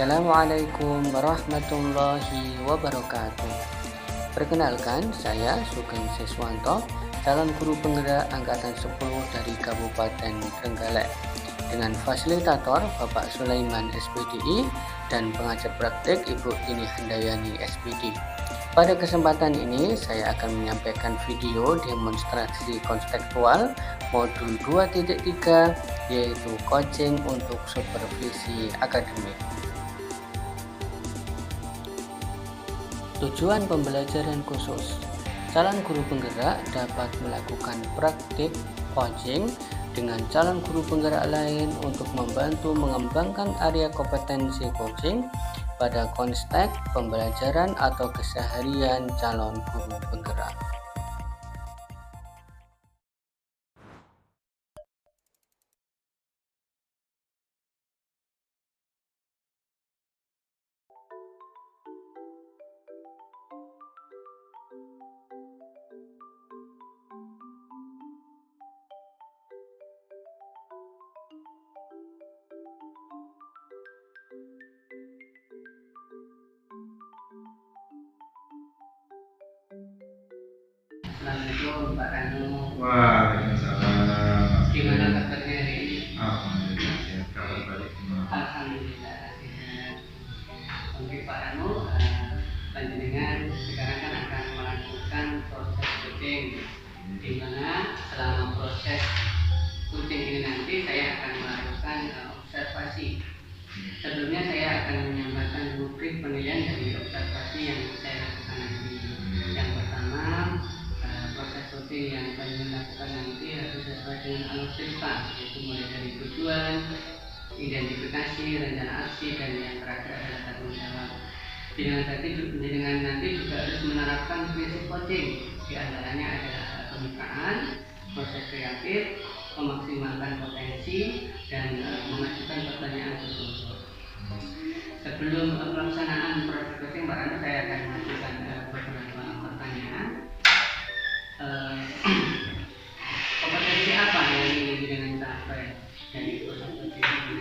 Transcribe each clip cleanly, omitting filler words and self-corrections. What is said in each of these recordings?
Assalamualaikum warahmatullahi wabarakatuh. Perkenalkan, saya Sugeng Siswanto, calon guru penggerak angkatan 10 dari Kabupaten Trenggalek, dengan fasilitator Bapak Sulaiman SPDI dan pengajar praktik Ibu Tini Handayani SPD. Pada kesempatan ini saya akan menyampaikan video demonstrasi konseptual modul 2.3, yaitu coaching untuk supervisi akademik. Tujuan pembelajaran khusus: calon guru penggerak dapat melakukan praktik coaching dengan calon guru penggerak lain untuk membantu mengembangkan area kompetensi coaching pada konteks pembelajaran atau keseharian calon guru penggerak. Assalamualaikum Pak Ranu. Waalaikumsalam. Gimana kabarnya hari ini? Alhamdulillah sehat. Kabar baik semua. Alhamdulillah sehat. Oke Pak Ranu, panjenengan sekarang kan akan melakukan proses coaching, di mana selama proses coaching ini nanti saya akan melakukan observasi. Sebelumnya saya akan menyampaikan rubrik penilaian dari observasi yang saya lakukan nanti. Yang pertama, proses coaching yang akan dilakukan nanti harus sesuai dengan alur cerita, yaitu mulai dari tujuan, identifikasi, rencana aksi, dan yang terakhir adalah tanggung jawab. Dengan nanti juga harus menerapkan prinsip coaching, di antaranya adalah pembukaan, proses kreatif, memaksimalkan potensi, dan mengajukan pertanyaan tertutup. Sebelum pelaksanaan proses coaching, Pak Anu, saya akan mengajukan beberapa pertanyaan. Kompetensi apa yang ingin dengan capai dari proses coaching ini?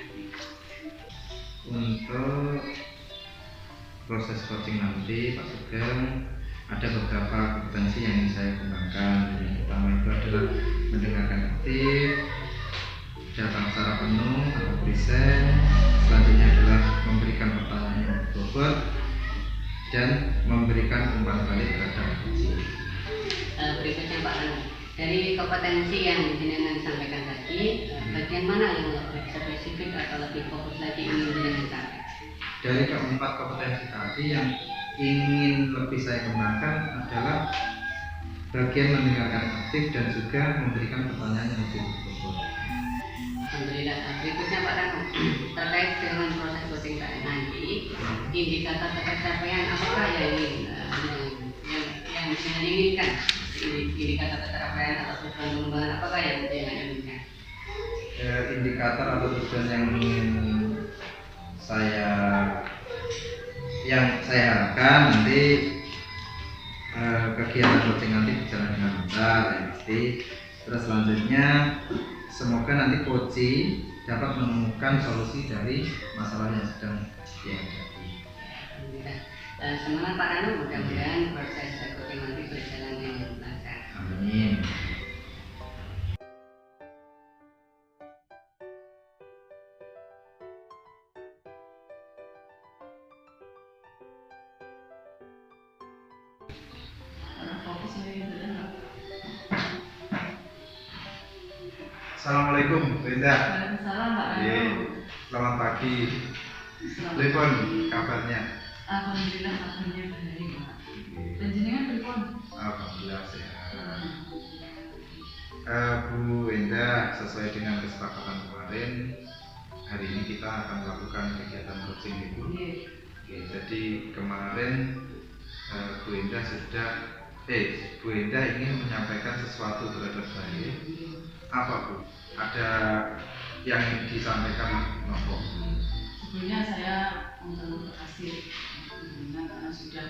Untuk proses coaching nanti Pak Sugeng, ada beberapa kompetensi yang ingin saya kembangkan. Yang pertama itu adalah mendengarkan aktif, datang secara penuh atau present. Selanjutnya adalah memberikan pertanyaan yang bobot dan memberikan umpan balik terhadap uji. Berikutnya Pak Anu, dari kompetensi yang jenengan sampaikan tadi, bagian mana yang lebih spesifik atau lebih fokus lagi ingin jenengan capai? Dari keempat kompetensi tadi, yang ingin lebih saya kembangkan adalah bagian mendengarkan aktif dan juga memberikan pertanyaan yang lebih bobot. Alhamdulillah. Berikutnya Pak Ranu, terkait dengan proses coaching nanti, indikator pencapaian apakah yang diinginkan? Indikator pencapaian atau tujuan pengembangan apakah yang diinginkan? Indikator atau tujuan yang ingin saya harapkan nanti kegiatan coaching nanti berjalan dengan lancar, ya pasti. Terus selanjutnya semoga nanti coaching dapat menemukan solusi dari masalah yang sedang dihadapi. Alhamdulillah. Semangat Pak Ranu, mudah-mudahan proses coaching nanti berjalan dengan lancar. Amin. Assalamualaikum, Linda. Waalaikumsalam Pak Ranu. Selamat pagi. Telepon kabarnya. Alhamdulillah kabarnya baik Pak. Panjenengan pripun? Alhamdulillah sehat. Bu Enda, sesuai dengan kesepakatan kemarin, hari ini kita akan melakukan kegiatan coaching Ibu. Oke, jadi kemarin Bu Enda ingin menyampaikan sesuatu terhadap saya. Apa Bu? Ada yang ingin disampaikan Nopo? Sebelumnya saya terima kasih karena sudah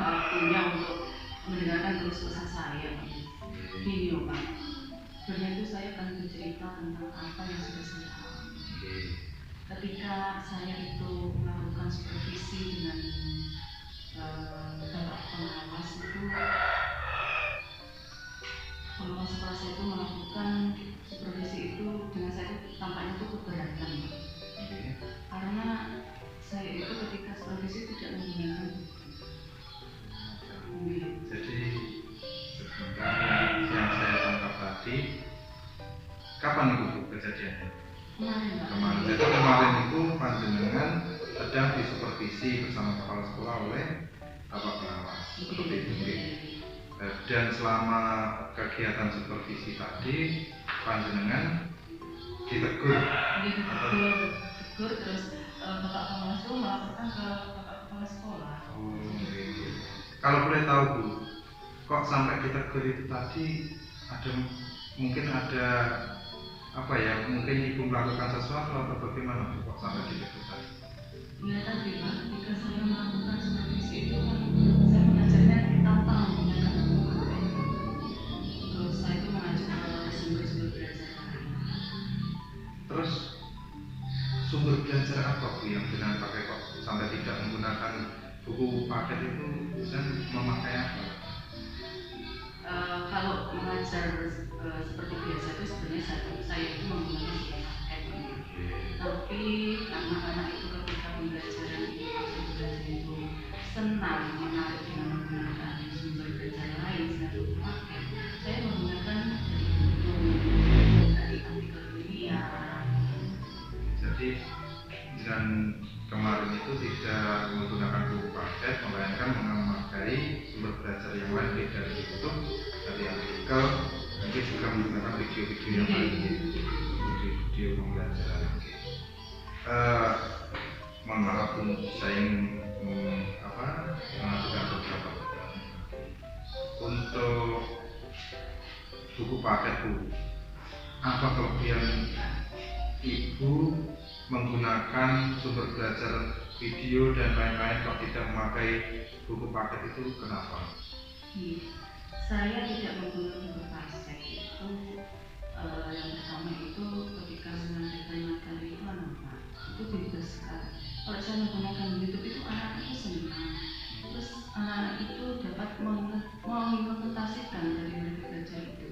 waktunya untuk mendengarkan terus pesan saya. Gini Pak, sebenarnya itu saya akan bercerita tentang apa yang sudah saya alami. ketika saya itu melakukan supervisi dengan bapak pengawas itu, pengawas kelas itu melakukan supervisi itu dengan saya itu tampaknya itu keberatan, Pak. Karena saya itu ketika supervisi tidak menggunakan buku. Jadi sebentar yang saya tangkap tadi, kapan itu kejadiannya? Kemarin. Jadi kemarin itu panjenengan sedang disupervisi bersama kepala sekolah oleh bapak pengawas, seperti itu. Dan selama kegiatan supervisi tadi, panjenengan ditegur. Ditegur terus bapak pengawas itu melaporkan ke bapak kepala sekolah. Oh, gitu. Kalau boleh tahu Bu, kok sampai ditegur itu tadi mungkin ada apa ya, mungkin ibu melakukan sesuatu atau bagaimana Bu, kok sampai ditegur tadi? Ya tadi Pak, ketika saya melakukan supervisi itu kan saya mengajarnya tanpa menggunakan buku. Terus saya itu mengacu ke sumber-sumber belajar lain. Terus sumber belajar apa Bu yang dengan pakai kok sampai tidak menggunakan buku paket itu, dan memakai apa? Kalau mengajar seperti biasa itu sebenarnya saya itu menggunakan buku paket. Tapi karena anak itu ketika pembelajaran itu senang, menarik dengan menggunakan sumber belajar lain selain buku paket, saya menggunakan dari artikel ilmiah. Jadi dan kemarin itu tidak menggunakan buku paket, melainkan memakai sumber belajar yang lain dari YouTube, dari artikel, mungkin juga menggunakan video-video yang lain, video pembelajaran. Mohon maaf Bu, saya ingin mengajukan beberapa pertanyaan. Untuk buku paket Bu, apa kelebihan Ibu menggunakan sumber belajar video dan lain-lain kalau tidak memakai buku paket itu, kenapa? Saya tidak menggunakan buku paket itu yang pertama itu ketika menyampaikan materi itu anak-anak itu bebas sekali. Kalau saya menggunakan YouTube itu anak-anak itu senang, terus anak-anak itu dapat mengimplementasikan dari mereka belajar itu.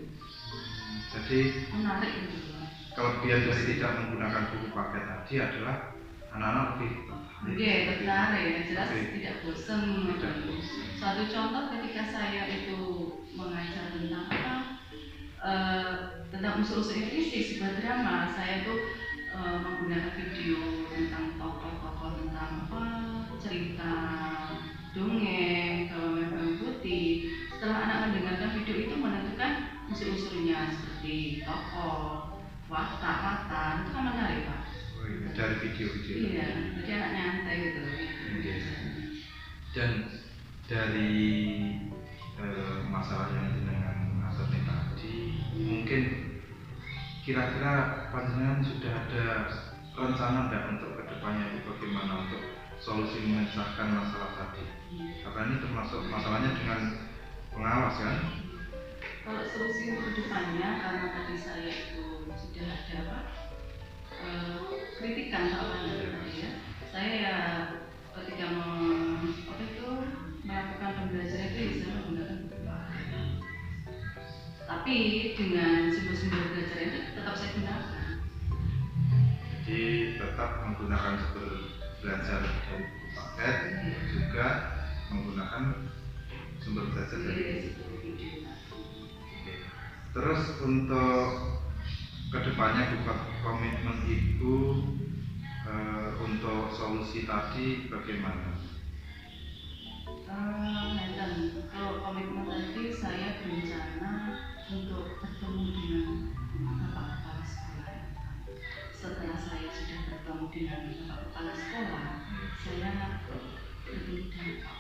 Jadi Menarik gitu. kelebihan dari tidak menggunakan buku paket tadi adalah anak-anak lebih tertarik, jelas tidak bosan. Satu contoh ketika saya itu mengajar tentang tentang unsur-unsur visi sebuah drama, saya itu menggunakan video tentang tokoh-tokoh, tentang cerita dongeng kalau memang putih. Setelah anak mendengarkan video itu menentukan unsur-unsurnya seperti tokoh, watak, itu kan menarik Pak. dari video-video. Iya, jadi anak nyantai gitu. Dan dari masalah yang dengan asetnya tadi, mungkin kira-kira panjenengan sudah ada rencana nggak untuk kedepannya itu bagaimana untuk solusi memecahkan masalah tadi? Karena ini termasuk masalahnya dengan pengawas kan? Kalau solusi untuk kedepannya, karena tadi saya itu sudah ada kritikan soalnya tadi ya, saya ya ketika melakukan pembelajaran itu bisa menggunakan buku paket. Tapi dengan sumber-sumber belajar itu tetap saya gunakan. Jadi tetap menggunakan sumber belajar dari buku paket, juga menggunakan sumber belajar dari video. Terus untuk kedepannya bukan komitmen Ibu untuk solusi tadi bagaimana? Kalau komitmen tadi saya berencana untuk bertemu dengan bapak kepala sekolah. Setelah saya sudah bertemu dengan bapak kepala sekolah, saya bertemu dengan pak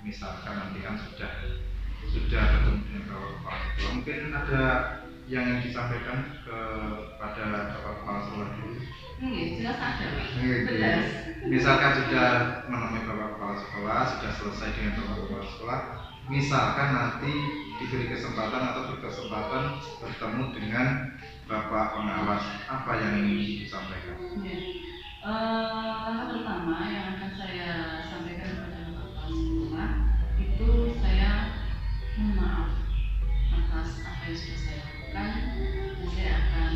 misalkan nanti kan sudah bertemu dengan bapak kepala sekolah, mungkin ada yang ingin disampaikan kepada Bapak Kepala Sekolah dulu? Jelas ada, Pak. Oke. Jelas. Misalkan sudah menemui Bapak Kepala Sekolah, sudah selesai dengan Bapak Kepala Sekolah, misalkan nanti diberi kesempatan atau berkesempatan bertemu dengan Bapak Pengawas, apa yang ingin disampaikan? Ya. Hal pertama yang akan saya sampaikan kepada Bapak Kepala Sekolah itu saya mohon maaf atas apa yang sudah saya lakukan, dan saya akan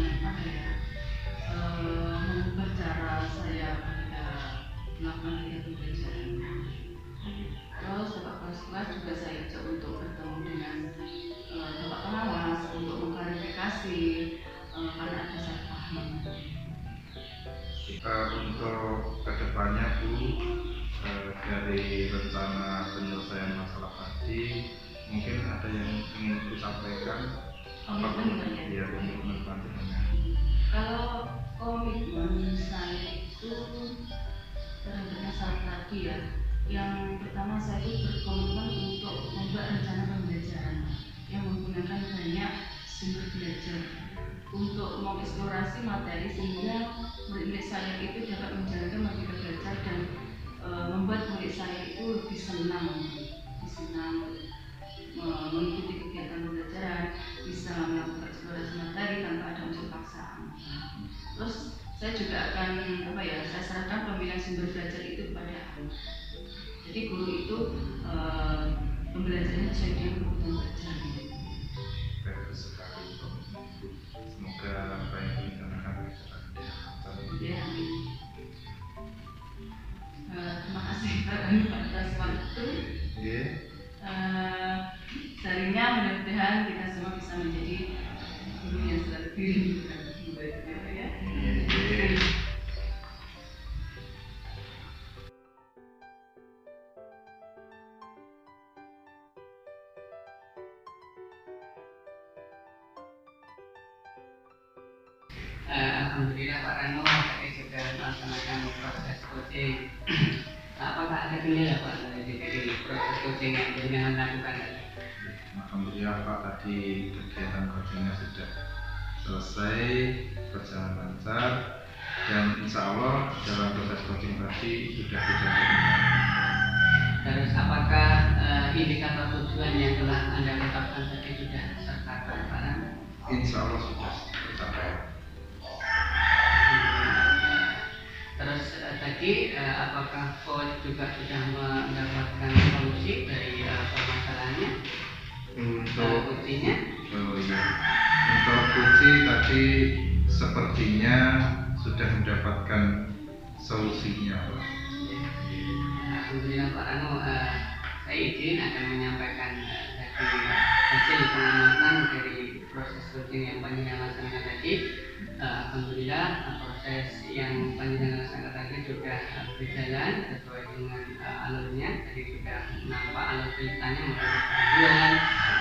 mengubah cara saya ketika melakukan kegiatan pembelajaran. Terus Bapak Kepala Sekolah juga saya ajak untuk bertemu dengan Bapak Pengawas untuk mengklarifikasi karena ada salah paham. Untuk kedepannya Bu, dari rencana penyelesaian masalah tadi, mungkin ada yang ingin disampaikan? Komitmen ya, komitmen panjenengan. Kalau komitmen saya itu terhadap masalah tadi ya, yang pertama saya itu berkomitmen untuk membuat rencana pembelajaran yang menggunakan banyak sumber belajar untuk mengeksplorasi materi sehingga murid saya itu dapat menjalankan materi belajar dan membuat murid saya itu lebih senang mengikuti kegiatan pembelajaran, bisa melakukan eksplorasi materi tanpa ada unsur paksaan. Terus saya juga akan saya serahkan pemilihan sumber belajar itu kepada anak. Jadi guru itu pembelajarannya sesuai dengan kebutuhan belajar. Bagus sekali. Semoga apa yang direncanakan bisa dilaksanakan. Ya, amin. Terima kasih Pak Danu atas waktu. Darinya mudah-mudahan kita semua bisa menjadi guru yang selalu dirindukan. Ya. Alhamdulillah Pak Rano tadi sudah melaksanakan proses coaching. Apakah ada kendala Pak dari proses coaching yang dengan lakukan tadi? Alhamdulillah Pak, tadi kegiatan coachingnya sudah selesai, berjalan lancar, dan insya Allah dalam proses coaching tadi sudah tidak ada. Terus apakah indikator tujuan yang telah Anda tetapkan tadi sudah tercapai Pak Rano? Insya Allah sudah tercapai. Terus tadi apakah coach juga sudah mendapatkan solusi dari permasalahannya? Untuk kuncinya? Untuk kunci tadi sepertinya sudah mendapatkan solusinya Pak. Alhamdulillah Pak Rano, saya izin akan menyampaikan tadi hasil pengamatan dari proses coaching yang panjenengan laksanakan tadi. Alhamdulillah proses yang panjenengan laksanakan tadi sudah berjalan sesuai dengan alurnya. Tadi sudah nampak alur ceritanya mulai tujuan,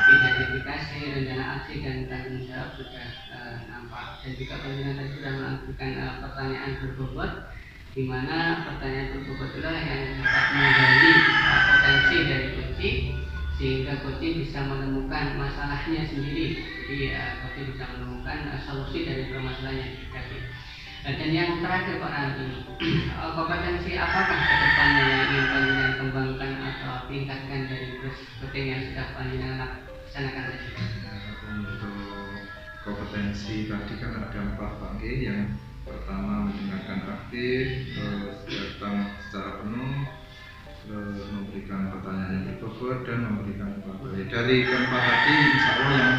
identifikasi, rencana aksi dan tanggung jawab sudah nampak. Dan juga panjenengan tadi sudah melakukan pertanyaan berbobot, di mana pertanyaan berbobot itulah yang dapat menggali potensi dari kunci sehingga kunci bisa menemukan masalahnya sendiri. Jadi kunci bisa menemukan solusi dari permasalahan yang dihadapi. Dan yang terakhir Pak Rano, kompetensi apakah kedepannya yang ingin panjenengan kembangkan atau tingkatkan dari proses coaching yang sudah panjenengan laksanakan tadi? Untuk kompetensi tadi kan ada 4 Pak G. Yang pertama mendengarkan aktif, terus datang secara penuh, terus memberikan pertanyaan yang berbobot dan memberikan materi. Dari keempat tadi insya Allah yang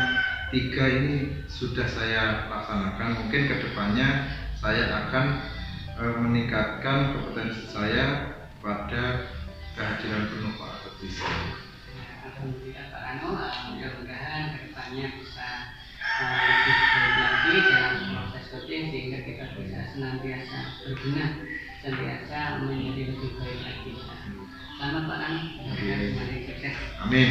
3 ini sudah saya laksanakan. Mungkin kedepannya saya akan meningkatkan kompetensi saya pada kehadiran penuh Pak Petisi. Alhamdulillah Pak Rano, mudah-mudahan kedepannya bisa lebih baik lagi dalam proses coaching sehingga kita bisa senantiasa berguna, senantiasa menjadi lebih baik lagi. Selamat Pak Rano, sukses. Amin.